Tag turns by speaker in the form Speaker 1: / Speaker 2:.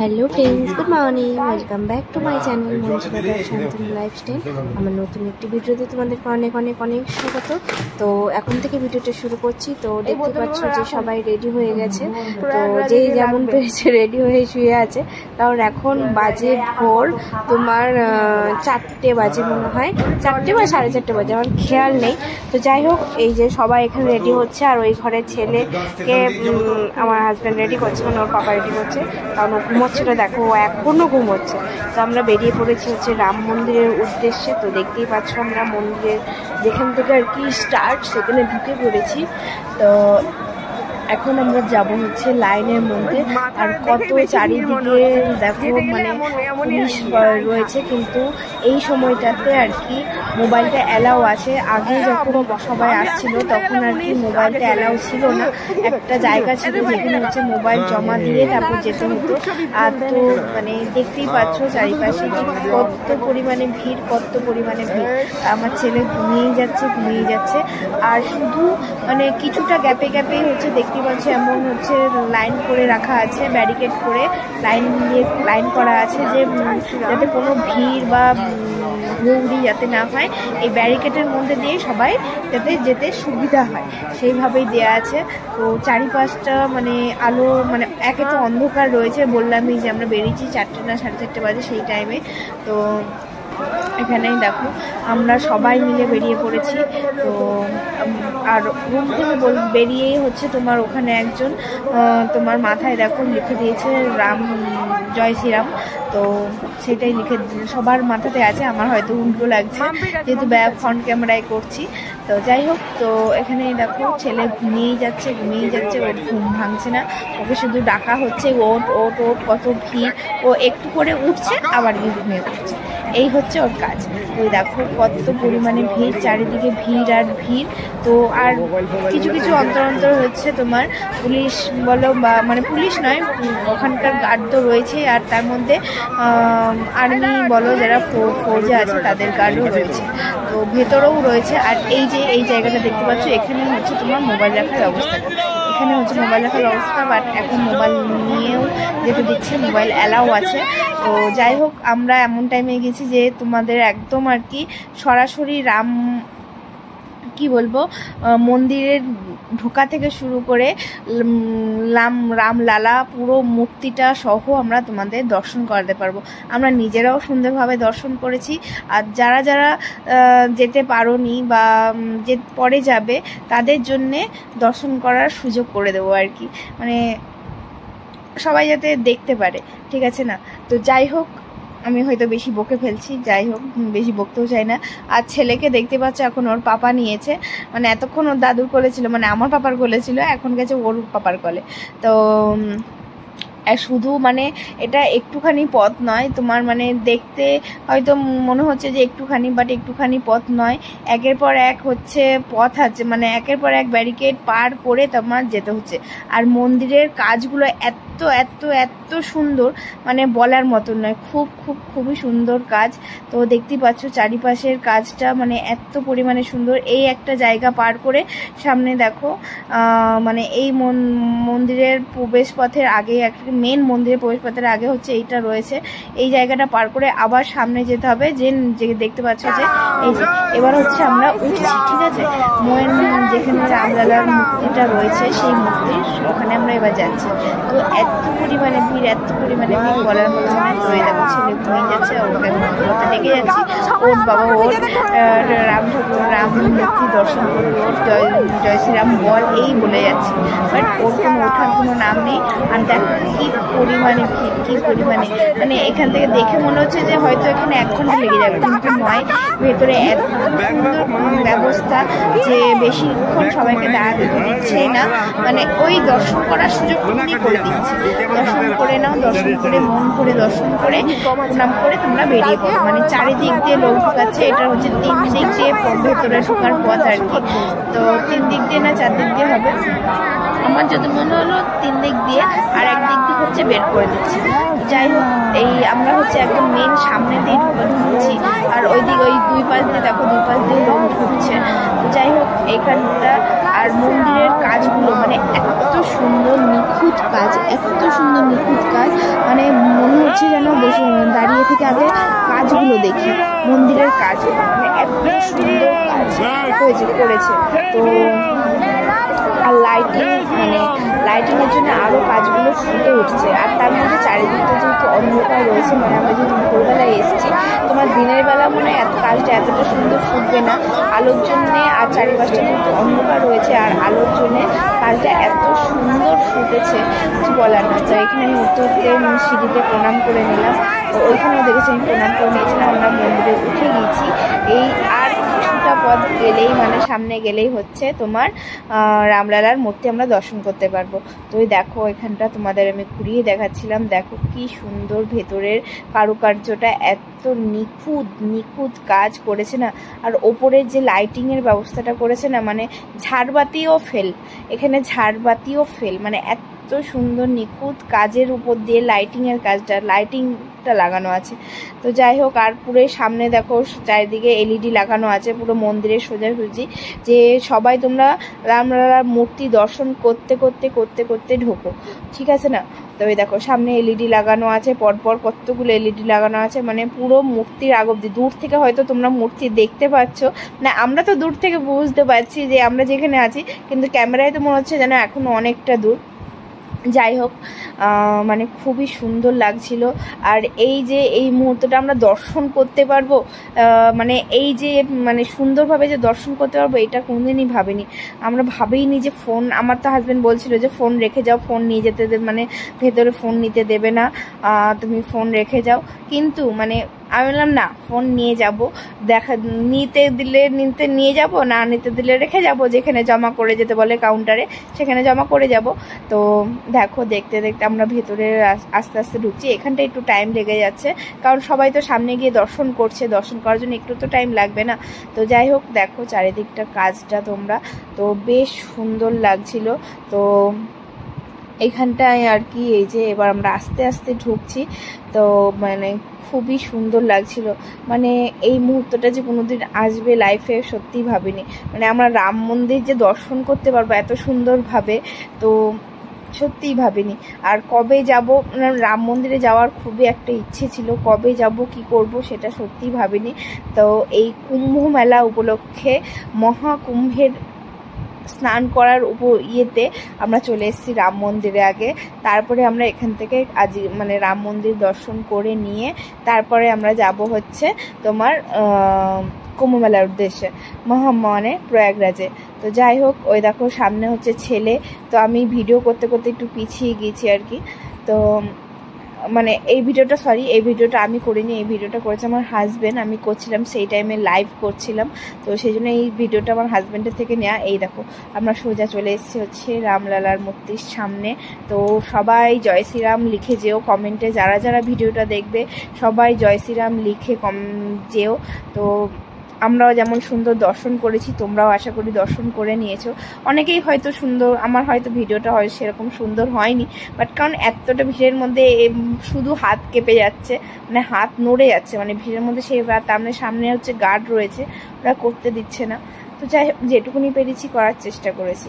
Speaker 1: Hello friends, good morning, welcome back to my channel Manjila Shantanu lifestyle. আমার নতুন একটি ভিডিওতে তোমাদেরকে অনেক অনেক অনেক স্বাগত। তো এখন থেকে ভিডিওটা শুরু করছি। তো দেখতে পাচ্ছ যে সবাই রেডি হয়ে গেছে, তো যে যেমন পেরেছে রেডি হয়ে শুয়ে আছে। কারণ এখন বাজে ভোর তোমার 4টে বাজে, মনে হয় 4টে বা 4:30 বাজে, আমার খেয়াল নেই। তো যাই হোক, এই যে সবাই এখানে রেডি হচ্ছে, আর ওই ঘরের ছেলেকে আমার হাজব্যান্ড রেডি করছে, মানে ওর পাপা রেডি করছে, কারণ ও ঘুমোচ্ছিল। দেখো ও এখনও ঘুমোচ্ছে। তো আমরা বেরিয়ে পড়েছি হচ্ছে রাম মন্দিরের উদ্দেশ্যে। তো দেখতেই পাচ্ছ আমরা মন্দিরের যেখান থেকে আর কি স্টার্ট, সেখানে ঢুকে পড়েছি। তো এখন আমরা যাব হচ্ছে লাইনের মধ্যে। আর কত চারিদিকে দেখো মানে পুলিশ রয়েছে, কিন্তু এই সময়টাতে আর কি মোবাইলটা অ্যালাউ আছে। আগে যখন সবাই আসছিল তখন আর কি মোবাইলটা অ্যালাউ ছিল না। একটা জায়গা ছিল যেখানে হচ্ছে মোবাইল জমা দিয়ে তারপর যেতে হতো। আর তো মানে দেখতেই পাচ্ছ চারিপাশে কত পরিমাণে ভিড়, কত পরিমাণে ভিড়। আমার ছেলে ঘুমিয়ে যাচ্ছে। আর শুধু মানে কিছুটা গ্যাপে গ্যাপেই হচ্ছে দেখতে পাচ্ছি এমন হচ্ছে লাইন করে রাখা আছে, ব্যারিকেড করে লাইন করা আছে, যে যাতে কোনো ভিড় বা হুড়ি যাতে না হয়, এই ব্যারিকেডের মধ্যে দিয়ে সবাই যাতে যেতে সুবিধা হয় সেইভাবেই দেয়া আছে। তো চারিপাশটা মানে আলো, মানে একে তো অন্ধকার রয়েছে, বললামই যে আমরা বেরিয়েছি 4টে না 4:30 বাজে সেই টাইমে। তো এখানেই দেখো আমরা সবাই মিলে বেরিয়ে পড়েছি। তো আর রুম থেকে বেরিয়েই হচ্ছে তোমার ওখানে একজন তোমার মাথায় দেখো লিখে দিয়েছে রাম জয় শ্রীরাম। তো সেটাই লিখে সবার মাথাতে আছে, আমার হয়তো উল্টো লাগছে যেহেতু ফ্রন্ট ক্যামেরায় করছি। তো যাই হোক, তো এখানে দেখো ছেলে ঘুমিয়েই যাচ্ছে, ওর ঘুম ভাঙছে না। ওকে শুধু ডাকা হচ্ছে ওট ওট ওট, কত ভিড়, ও একটু করে উঠছে আবার গিয়ে ঘুমিয়ে পড়ছে, এই হচ্ছে ওর কাজ। তো দেখো কত পরিমাণে ভিড়, চারিদিকে ভিড় আর ভিড়। তো আর কিছু কিছু অন্তর হচ্ছে তোমার পুলিশ বলো বা মানে পুলিশ নয়, ওখানকার গার্ড তো রয়েছে, আর তার মধ্যে আর্মি বলো যারা ফৌজে আছে তাদের গার্ডও রয়েছে, তো ভেতরেও রয়েছে। আর এই যে এই জায়গাটা দেখতে পাচ্ছ, এখানে হচ্ছে তোমার মোবাইল রাখার অবস্থাটা, এখানে হচ্ছে মোবাইল রাখার অবস্থা। বাট এখন মোবাইল নিয়েও যেতে দিচ্ছে, মোবাইল অ্যালাউ আছে। তো যাই হোক, আমরা এমন টাইমে গেছি যে তোমাদের একদম আর কি সরাসরি কি বলবো মন্দিরের ঢোকা থেকে শুরু করে রামলালা পুরো মূর্তিটা সহ আমরা তোমাদের দর্শন করাতে পারবো। আমরা নিজেরাও সুন্দরভাবে দর্শন করেছি, আর যারা যারা যেতে পারোনি বা যে পরে যাবে তাদের জন্যে দর্শন করার সুযোগ করে দেবো আর কি, মানে সবাই যাতে দেখতে পারে, ঠিক আছে না? তো যাই হোক, আমি হয়তো বেশি বকে ফেলছি, যাই হোক বেশি বকতেও চাই না। আর ছেলেকে দেখতে পাচ্ছ এখন ওর পাপা নিয়েছে, মানে এতক্ষণ ওর দাদুর কোলে ছিল, মানে আমার পাপার কোলে ছিল, এখন গেছে ওর পাপার কোলে। তো শুধু মানে এটা একটুখানি পথ নয় তোমার, মানে দেখতে হয়তো মনে হচ্ছে যে একটুখানি, বাট একটুখানি পথ নয়, একের পর এক হচ্ছে পথ আছে, মানে একের পর এক ব্যারিকেড পার করে তোমার যেতে হচ্ছে। আর মন্দিরের কাজগুলো এত এত এত সুন্দর, মানে বলার মতন নয়, খুবই সুন্দর কাজ। তো দেখতেই পাচ্ছ চারিপাশের কাজটা মানে এত পরিমাণে সুন্দর। এই একটা জায়গা পার করে সামনে দেখো মানে এই মন্দিরের প্রবেশ পথের আগে, একটা মেন মন্দিরের প্রবেশ পথের আগে হচ্ছে এইটা রয়েছে। এই জায়গাটা পার করে আবার সামনে যেতে হবে, যে দেখতে পাচ্ছ যে এই যে এবার হচ্ছে আমরা উঠছি, ঠিক আছে? যেখানে রামলালার মূর্তিটা রয়েছে সেই মূর্তির ওখানে আমরা এবার যাচ্ছি। তো এত পরিমাণে ভিড় বলার মতো নয়। তো এই দেখো ছেলে ঘুমিয়ে যাচ্ছে, ওকে ঘুমোতে ডেকে যাচ্ছি, ওর বাবা ওর রাম মূর্তি দর্শন করবে, ওর জয় শ্রীরাম বল এই বলে যাচ্ছি, বাট ওর কোনো ওঠার কোনো নাম নেই। আর দেখো কি পরিমাণে ভিড়, কি পরিমাণে, মানে এখান থেকে দেখে মনে হচ্ছে যে হয়তো এখানে 1 ঘন্টা লেগে যাবে, কিন্তু নয়। ভেতরে এত সুন্দর ব্যবস্থা যে বেশিক্ষণ সবাইকে দাঁড়াতে তো দিচ্ছেই না, মানে ওই দর্শন করার সুযোগ তুমি করে দিচ্ছি। দর্শন করে নাও, দর্শন করে মন করে দর্শন করে প্রণাম করে তোমরা বেরিয়ে পড়ো। মানে চারিদিক দিয়ে লোক ঢুকাচ্ছে, এটা হচ্ছে 3 দিক দিয়ে ভেতরে ঢোকার পথ আর কি। তো 3 দিক দিয়ে না 4 দিক দিয়ে হবে, আমার যদি মনে হলো 3 দিক দিয়ে, আর 1 দিক দিয়ে হচ্ছে বের করে দিচ্ছি। যাই হোক, এই আমরা হচ্ছে একদম মেন সামনে দিয়ে ঢুকছি, আর ওই 2 পাশ দিয়ে দেখো 2 পাশ দিয়ে লোক ঢুকছে। যাই হোক, এইখানটা আর মন্দিরের কাজগুলো মানে এত সুন্দর নিখুঁত কাজ, এত সুন্দর নিখুঁত কাজ, মানে মনে হচ্ছে যেন বসে দাঁড়িয়ে থেকে আগে কাজগুলো দেখি, মন্দিরের কাজ, মানে এত সুন্দর কাজ করেছে। তো আর লাইটিংয়ের জন্য আরও কাজগুলো ফুটে উঠছে। আর তার মধ্যে চারিদিকটা যেহেতু অন্ধকার রয়েছে, মানে আমরা যেহেতু ভোরবেলায় এসেছি, তোমার দিনের বেলা মনে হয় কাজটা এতটা সুন্দর ফুটবে না আলোর জন্যে। আর চারিপাশটা যেহেতু অন্ধকার রয়েছে আর আলোর জন্যে কাজটা এত সুন্দর ফুটেছে, কিছু বলার না। তো এখানে আমি উঠতে সিঁড়িতে প্রণাম করে নিলাম। তো ওইখানেও দেখেছি আমি প্রণাম করে নিয়েছিলাম। আমরা মন্দিরে উঠে গিয়েছি। এই আর কিছুটা পথ গেলেই, মানে সামনে গেলেই হচ্ছে তোমার রামলালার মূর্তি আমরা দর্শন করতে পারবো। তো ওই দেখো এখানটা তোমাদের আমি ঘুরিয়ে দেখাচ্ছিলাম। দেখো কি সুন্দর ভেতরের কারুকার্যটা, এত নিখুঁত কাজ করেছে না। আর ওপরের যে লাইটিংয়ের ব্যবস্থাটা করেছে না, মানে ঝাড়বাতিও ফেল, এখানে ঝাড়বাতিও ফেল, মানে এত সুন্দর নিখুঁত কাজের উপর দিয়ে লাইটিংটা লাগানো আছে। তো যাই হোক, আর পুরো সামনে দেখো চারিদিকে এলইডি লাগানো আছে পুরো মন্দিরের সোজাসুজি, যে সবাই তোমরা রামলালার মূর্তি দর্শন করতে করতে ঢোকো, ঠিক আছে না। তো এই দেখো সামনে এলইডি লাগানো আছে, পরপর কতগুলো এলইডি লাগানো আছে, মানে পুরো মূর্তির আগ অব্দি। দূর থেকে হয়তো তোমরা মূর্তি দেখতে পাচ্ছ না, আমরা তো দূর থেকে বুঝতে পারছি যে আমরা যেখানে আছি, কিন্তু ক্যামেরায় তো মনে হচ্ছে যেন এখনো অনেকটা দূর। যাই হোক, মানে খুবই সুন্দর লাগছিল। আর এই মুহূর্তটা আমরা দর্শন করতে পারবো, মানে মানে সুন্দরভাবে যে দর্শন করতে পারবো, এটা কোনোদিনই ভাবিনি। আমরা ভাবিনি যে ফোন, আমার তো হাজব্যান্ড বলছিল যে ফোন রেখে যাও, ফোন নিয়ে যেতে মানে ভেতরে ফোন নিতে দেবে না, তুমি ফোন রেখে যাও। কিন্তু মানে আমি বললাম না, ফোন নিয়ে যাব, নিতে দিলে নিয়ে যাব, না নিতে দিলে রেখে যাব, যেখানে জমা করে যেতে বলে কাউন্টারে সেখানে জমা করে যাব। তো দেখো দেখতে আমরা ভেতরে আস্তে আস্তে ঢুকছি। এখানটা একটু টাইম লেগে যাচ্ছে, কারণ সবাই তো সামনে গিয়ে দর্শন করছে, দর্শন করার জন্য একটু তো টাইম লাগবে না। তো যাই হোক, দেখো চারিদিকটা কাজটা তোমরা, তো বেশ সুন্দর লাগছিল। তো এইখানটায় আর কি, এই যে এবার আমরা আস্তে আস্তে ঢুকছি, তো মানে খুবই সুন্দর লাগছিল। মানে এই মুহূর্তটা যে কোনোদিন আসবে লাইফে সত্যিই ভাবিনি, মানে আমরা রাম মন্দির যে দর্শন করতে পারবো এত সুন্দরভাবে, তো সত্যিই ভাবিনি। আর কবে যাব, রাম মন্দিরে যাওয়ার খুবই একটা ইচ্ছে ছিল, কবে যাব কি করব সেটা সত্যিই ভাবিনি। তো এই কুম্ভ মেলা উপলক্ষে, মহাকুম্ভের স্নান করার ইয়েতে আমরা চলে এসেছি রাম মন্দিরে আগে, তারপরে আমরা এখান থেকে আজ মানে রাম মন্দির দর্শন করে নিয়ে তারপরে আমরা যাব হচ্ছে তোমার কুম্ভ মেলার উদ্দেশ্যে, মানে প্রয়াগরাজে। তো যাই হোক, ওই দেখো সামনে হচ্ছে ছেলে। তো আমি ভিডিও করতে একটু পিছিয়ে গিয়েছি আর কি। তো মানে এই ভিডিওটা আমি করিনি, এই ভিডিওটা করেছে আমার হাজব্যান্ড। আমি করছিলাম সেই টাইমে, লাইভ করছিলাম, তো সেই জন্য এই ভিডিওটা আমার হাজব্যান্ডের থেকে নেওয়া। এই দেখো আমরা সোজা চলে এসেছি হচ্ছে রামলালার মূর্তির সামনে। তো সবাই জয় শ্রীরাম লিখে যেও কমেন্টে, যারা ভিডিওটা দেখবে সবাই জয় শ্রীরাম লিখে যেও। তো আমরাও যেমন সুন্দর দর্শন করেছি, তোমরাও আশা করি দর্শন করে নিয়েছো। অনেকেই হয়তো সুন্দর, আমার হয়তো ভিডিওটা হয় সেরকম সুন্দর হয়নি, বাট কারণ এতটা ভিড়ের মধ্যে শুধু হাত কেঁপে যাচ্ছে, মানে হাত নড়ে যাচ্ছে, মানে ভিড়ের মধ্যে সেই সামনে হচ্ছে গার্ড রয়েছে, ওরা করতে দিচ্ছে না। তো যাই হোক, যেটুকুনি পেরেছি করার চেষ্টা করেছি।